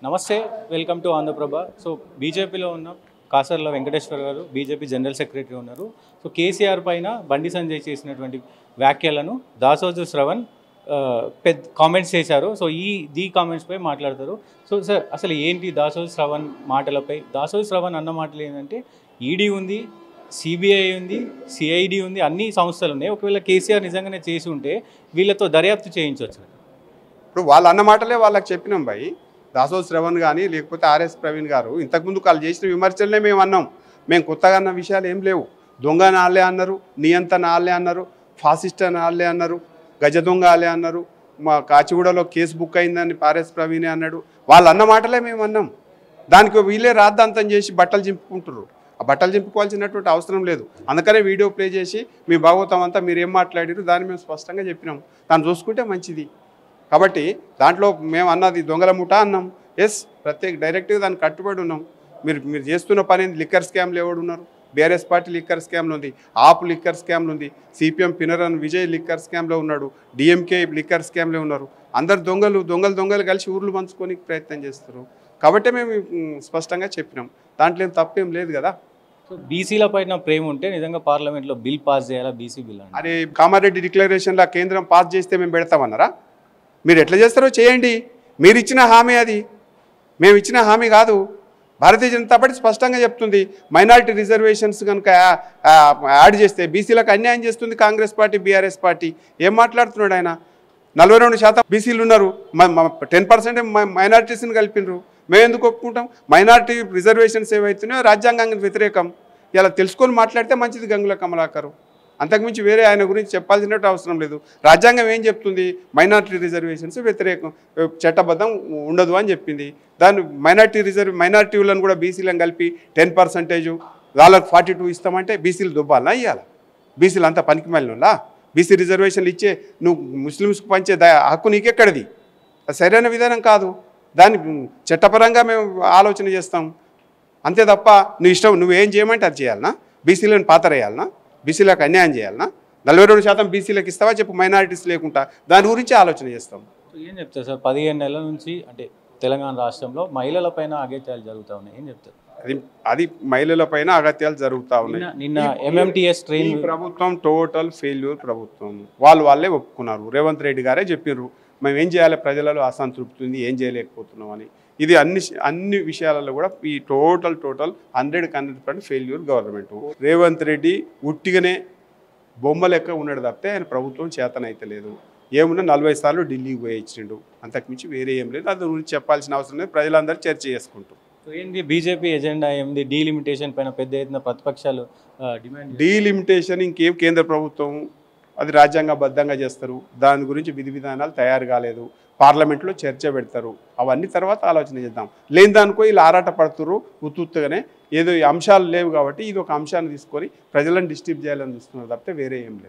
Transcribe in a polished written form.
నమస్తే, welcome to Andhraprabha. So బీజేపీలో ఉన్న కాసర్ల వెంకటేశ్వర గారు బీజేపీ జనరల్ సెక్రటరీ ఉన్నారు. సో కేసీఆర్ పైన బండి సంజయ్ చేసినటువంటి వ్యాఖ్యలను దాసోజు శ్రవణ్ పెద్ద కామెంట్స్ చేశారు. సో ఈ కామెంట్స్పై మాట్లాడతారు. సో సార్, అసలు ఏంటి దాసోజు శ్రవణ్ మాటలపై? దాసోజు శ్రవణ్ అన్న మాటలు ఏంటంటే ఈడీ ఉంది, సిబిఐ ఉంది, సిఐడి ఉంది, అన్ని సంస్థలు ఉన్నాయి. ఒకవేళ కేసీఆర్ నిజంగానే చేసి ఉంటే వీళ్ళతో దర్యాప్తు చేయించవచ్చు. ఇప్పుడు వాళ్ళు అన్న మాటలే వాళ్ళకి చెప్పినాం భయ్. దాసోజు శ్రవణ్ కానీ లేకపోతే ఆర్ఎస్ ప్రవీణ్ గారు ఇంతకుముందు వాళ్ళు చేసిన విమర్శలనే మేము అన్నాం. మేము కొత్తగా అన్న విషయాలు ఏం లేవు. దొంగ నాళ్ళే అన్నారు, నియంత నాళ్ళే అన్నారు, ఫాసిస్ట్ నాళ్ళే అన్నారు, గజ దొంగ ఆలే అన్నారు, మా కాచిగూడలో కేసు బుక్ అయిందని ఆర్ఎస్ ప్రవీణే అన్నాడు. వాళ్ళు అన్న మాటలే మేము అన్నాం. దానికి వీళ్ళే రాద్ధాంతం చేసి బట్టలు చింపుకుంటున్నారు. ఆ బట్టలు చింపుకోవాల్సినటువంటి అవసరం లేదు. అందుకనే వీడియో ప్లే చేసి మీ భాగవతం అంతా మీరు ఏం మాట్లాడారు దాన్ని మేము స్పష్టంగా చెప్పినాం. దాన్ని చూసుకుంటే మంచిది. కాబట్టి దాంట్లో మేము అన్నది దొంగల ముఠా అన్నాం. ఎస్, డైరెక్ట్గా దాన్ని కట్టుబడి ఉన్నాం. మీరు చేస్తున్న పని లిక్కర్ స్కామ్లు ఎవడు ఉన్నారు? బీఆర్ఎస్ పార్టీ లిక్కర్ స్కామ్లు ఉంది, ఆప్ లిక్కర్ స్కామ్లు ఉంది, సిపిఎం పినరన్ విజయ్ లిక్కర్ స్కామ్లో ఉన్నాడు, డిఎంకే లిక్కర్ స్కామ్లో ఉన్నారు. అందరు దొంగలు కలిసి ఊర్లు పంచుకొని ప్రయత్నం చేస్తారు. కాబట్టి మేము స్పష్టంగా చెప్పినాం. దాంట్లో ఏం తప్పేం లేదు కదా. సో బీసీల పైన ప్రేమ ఉంటే నిజంగా పార్లమెంట్లో బిల్ పాస్ చేయాలా? బీసీ బిల్ అంటే అరే, కామారెడ్డి డిక్లరేషన్లో కేంద్రం పాస్ చేస్తే మేము పెడతామన్నారా? మీరు ఎట్లా చేస్తారో చేయండి. మీరు ఇచ్చిన హామీ అది, మేము ఇచ్చిన హామీ కాదు. భారతీయ జనతా పార్టీ స్పష్టంగా చెప్తుంది, మైనారిటీ రిజర్వేషన్స్ కనుక యాడ్ చేస్తే బీసీలకు అన్యాయం చేస్తుంది కాంగ్రెస్ పార్టీ, బీఆర్ఎస్ పార్టీ. ఏం మాట్లాడుతున్నాడు ఆయన? 42% బీసీలు ఉన్నారు, 10% మైనారిటీస్ని కలిపినరు. మేము ఎందుకు ఒప్పుకుంటాం? మైనారిటీ రిజర్వేషన్స్ ఏవైతున్నాయో రాజ్యాంగానికి వ్యతిరేకం. ఇలా తెలుసుకొని మాట్లాడితే మంచిది గంగుల కమలాకరు. అంతకుమించి వేరే ఆయన గురించి చెప్పాల్సినట్టు అవసరం లేదు. రాజ్యాంగం ఏం చెప్తుంది? మైనారిటీ రిజర్వేషన్స్ వ్యతిరేకం, చట్టబద్ధం ఉండదు అని చెప్పింది. దాన్ని మైనారిటీలను కూడా బీసీలను కలిపి 10% వాళ్ళకి 42 ఇస్తామంటే బీసీలు దుబ్బాలనా ఇవ్వాలా? బీసీలు అంతా పనికి మళ్ళీలా? బీసీ రిజర్వేషన్లు ఇచ్చే నువ్వు ముస్లిమ్స్కి పంచే హక్కు నీకెక్కడిది? సరైన విధానం కాదు. దాన్ని చట్టపరంగా మేము ఆలోచన చేస్తాం అంతే తప్ప నువ్వు ఇష్టం నువ్వేం చేయమంటే అది చేయాలనా? బీసీలను పాతరేయాలనా? బీసీలకు అన్యాయం చేయాలనా? 42% బీసీలకు ఇస్తావా చెప్పు, మైనారిటీస్ లేకుండా. దాని గురించి ఆలోచన చేస్తాం. ఏం చెప్తారు సార్? 15 నెలల నుంచి అంటే తెలంగాణ రాష్ట్రంలో మహిళల పైన అగత్యాలు జరుగుతూ ఉన్నాయి. ఏం చెప్తారు? అది మహిళల పైన అగత్యాలు జరుగుతూ ఉన్నాయి. నిన్న ఎంఎంటీఎస్ ట్రైన్ ప్రభుత్వం టోటల్ ఫెయిల్యూర్ ప్రభుత్వం. వాళ్ళే ఒప్పుకున్నారు. రేవంత్ రెడ్డి గారే చెప్పారు, మేము ఏం చేయాలి, ప్రజలలో అసంతృప్తి ఉంది, ఏం చేయలేకపోతున్నాం అని. ఇది అన్ని విషయాలలో కూడా ఈ total 100% failure government. Revanth Reddy ఉట్టిగానే బొమ్మ లెక్క ఉన్నాడు తప్పితే ఆయన ప్రభుత్వం చేతనైతే లేదు. ఏమున్నా 40 సార్లు ఢిల్లీకి పోయి ఇచ్చిండు, అంతకుమించి వేరే ఏం లేదు. అది గురించి చెప్పాల్సిన అవసరం లేదు. ప్రజలందరూ చర్చ చేసుకుంటారు. ఏంటి బీజేపీ ఎజెండా? ఏంది? డీలిమిటేషన్ పైన పెద్ద ఎత్తున ప్రతిపక్షాలు డిమాండ్. డీలిమిటేషన్ ఇంకేం కేంద్ర ప్రభుత్వం అది రాజ్యాంగబద్ధంగా చేస్తారు. దాని గురించి విధి విధానాలు తయారు కాలేదు. పార్లమెంట్లో చర్చ పెడతారు. అవన్నీ తర్వాత ఆలోచన చేద్దాం. లేని దానికో ఇలా ఆరాట పడుతున్నారు ఉత్తుగానే. ఏదో అంశాలు లేవు కాబట్టి ఇది ఒక అంశాన్ని తీసుకొని ప్రజలను డిస్టర్బ్ చేయాలని చూస్తున్నారు తప్పితే వేరే ఏం లేదు.